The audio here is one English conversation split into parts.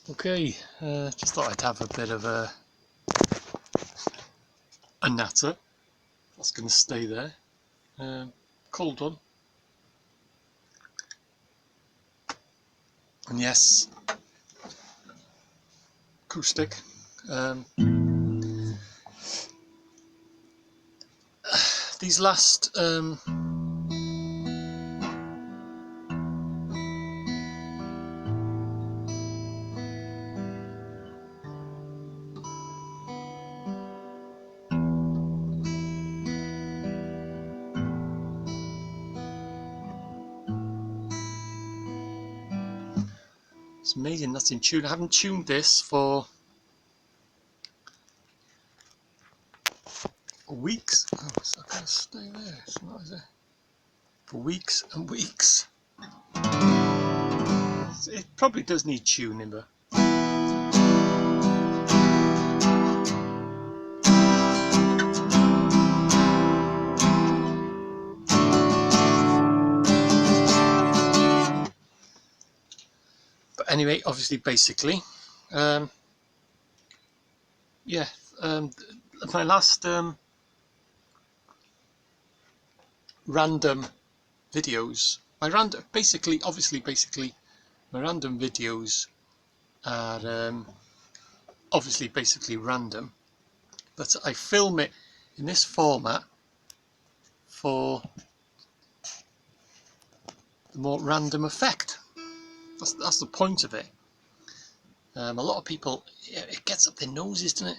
Okay, just thought I'd have a bit of a natter. That's going to stay there. Cold one. And yes, acoustic. These last it's amazing that's in tune. I haven't tuned this for weeks. Oh, it's not going to stay there. It's not, is it? For weeks and weeks. It probably does need tuning, but anyway, obviously, basically, yeah. My last random videos. My random, basically, my random videos are obviously basically random, but I film it in this format for the more random effect. That's the point of it. A lot of people, it gets up their noses, doesn't it?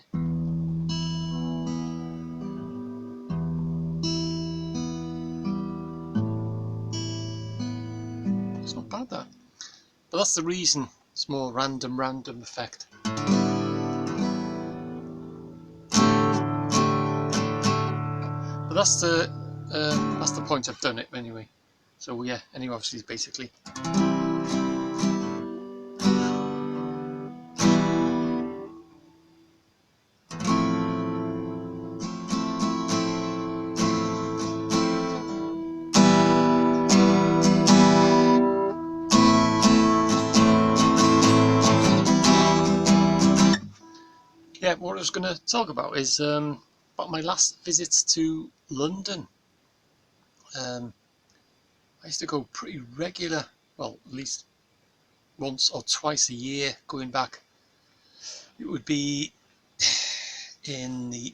It's not bad, that. But that's the reason it's more random effect. But that's the point I've done it anyway. So yeah, anyway, obviously, basically. Yeah, what I was going to talk about is about my last visits to London. I used to go pretty regular, well, at least once or twice a year going back. It would be in the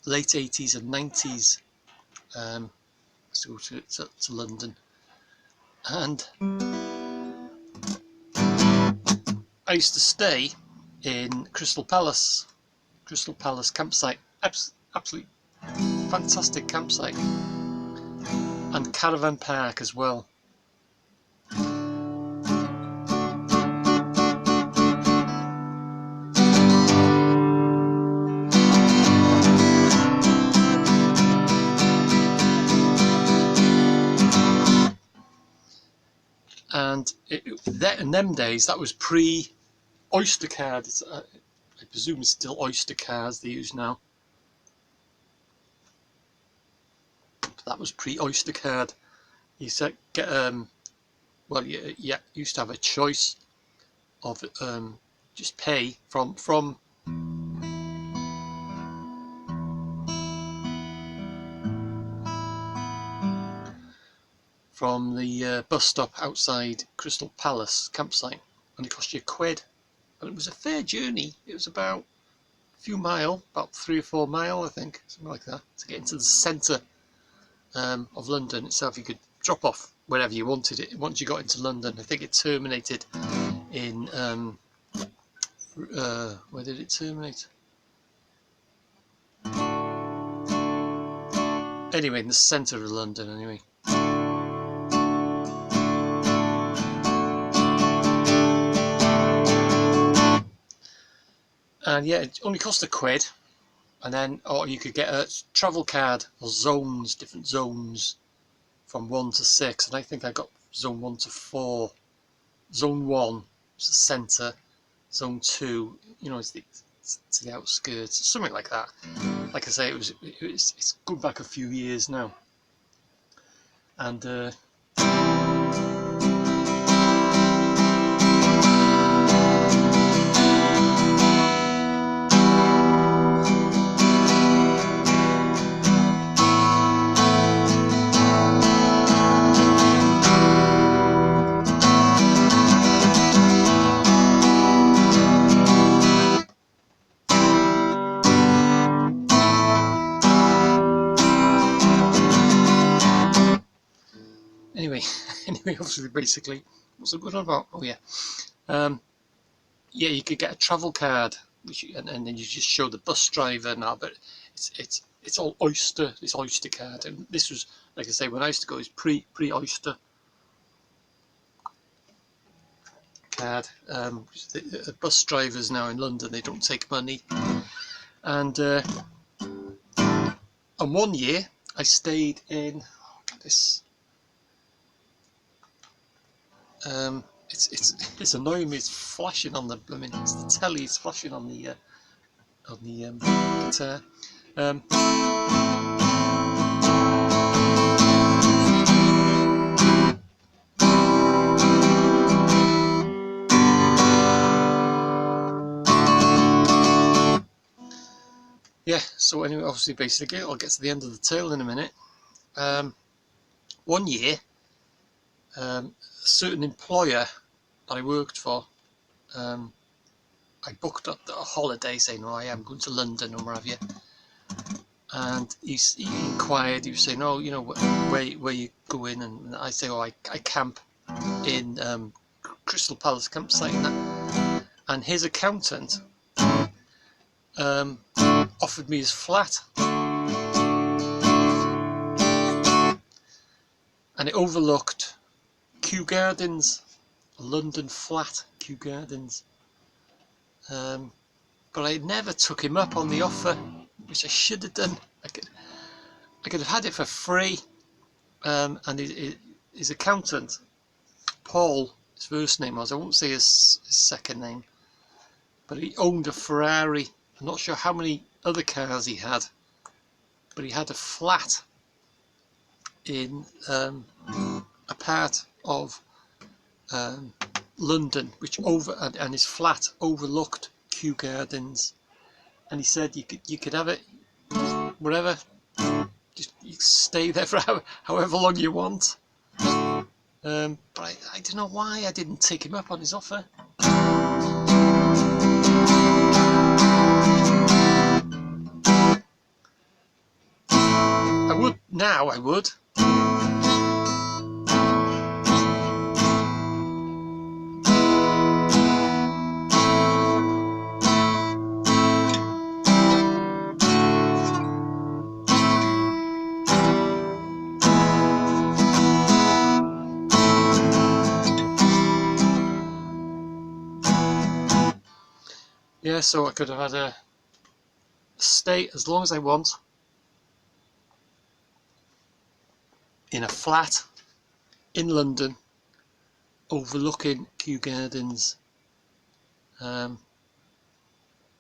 late 80s and 90s. I used to go to London, and I used to stay in Crystal Palace campsite. Absolutely fantastic campsite, and caravan park as well. And in them days, that was pre-Oystercard. I presume it's still Oystercards they use now. But that was pre-Oystercard. You said get well, you used to have a choice of just pay from the bus stop outside Crystal Palace campsite, and it cost you £1, and it was a fair journey. It was about a few mile, about 3 or 4 mile, I think, something like that, to get into the centre of London itself. You could drop off wherever you wanted it. Once you got into London, I think it terminated in where did it terminate? Anyway, in the centre of London, anyway. And yeah, it only cost £1, and then, or you could get a travel card or zones, different zones from 1 to 6, and I think I got zone 1 to 4. Zone 1 was the centre, zone 2, it's to the outskirts, something like that. Like I say, it's going back a few years now, and anyway, obviously, basically, what's it going on about? Oh yeah, yeah, you could get a travel card, and then you just show the bus driver now, but it's all Oyster, this Oyster card, and this was, like I say, when I used to go, it was pre Oyster card. The bus drivers now in London, they don't take money, and one year I stayed in, oh, look at this. It's annoying me. It's flashing on the. I mean, it's the telly. It's flashing on the guitar. Yeah. So anyway, obviously, basically, I'll get to the end of the tale in a minute. One year, a certain employer that I worked for, I booked up a holiday saying, "Oh, I am going to London," or where have you. And he inquired. He was saying, "Oh, you know, where you going?" And I say, "Oh, I camp in Crystal Palace campsite." And his accountant offered me his flat, and it overlooked Kew Gardens, a London flat, Kew Gardens. But I never took him up on the offer, which I should have done. I could have had it for free. And his accountant, Paul, his first name was, I won't say his second name, but he owned a Ferrari. I'm not sure how many other cars he had, but he had a flat in a part of London, which and his flat overlooked Kew Gardens, and he said you could have it wherever, just you stay there for however long you want. But I don't know why I didn't take him up on his offer. I would now. I would. Yeah, so I could have had a stay as long as I want in a flat in London overlooking Kew Gardens.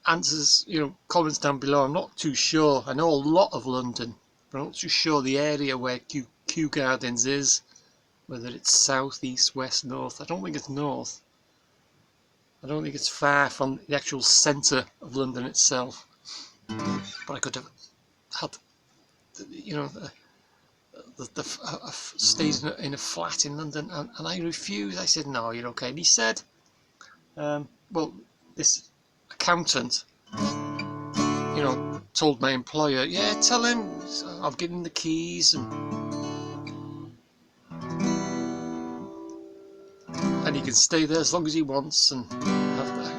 Answers, comments down below. I'm not too sure. I know a lot of London, but I'm not too sure the area where Kew Gardens is, whether it's south, east, west, north. I don't think it's north. I don't think it's far from the actual centre of London itself. But I could have had, stays in a flat in London, and I refused. I said, "No, you're okay." And he said, well, this accountant, told my employer, "Yeah, tell him I'll give him the keys, and he can stay there as long as he wants, and have that."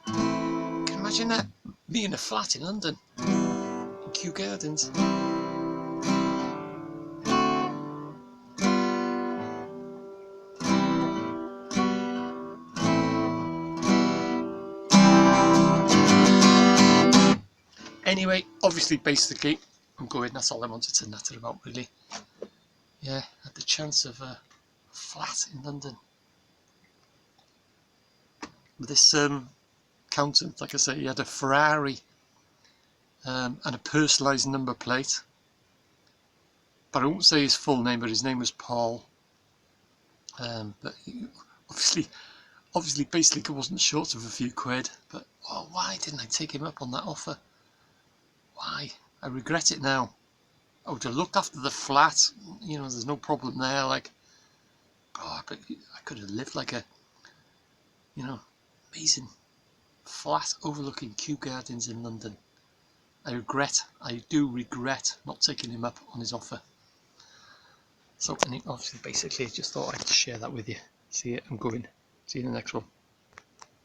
Can you imagine that? Me in a flat in London, in Kew Gardens. Anyway, obviously, basically, I'm going. That's all I wanted to natter about, really. Yeah, had the chance of a flat in London. With this accountant, like I say, he had a Ferrari and a personalised number plate. But I won't say his full name, but his name was Paul. But he, obviously, basically, wasn't short of a few quid. But why didn't I take him up on that offer? Why? I regret it now. I would have looked after the flat. There's no problem there. Like, but I could have lived like a, amazing flat overlooking Kew Gardens in London. I do regret not taking him up on his offer. So, and obviously, basically, just thought I'd share that with you. See you. I'm going. See you in the next one.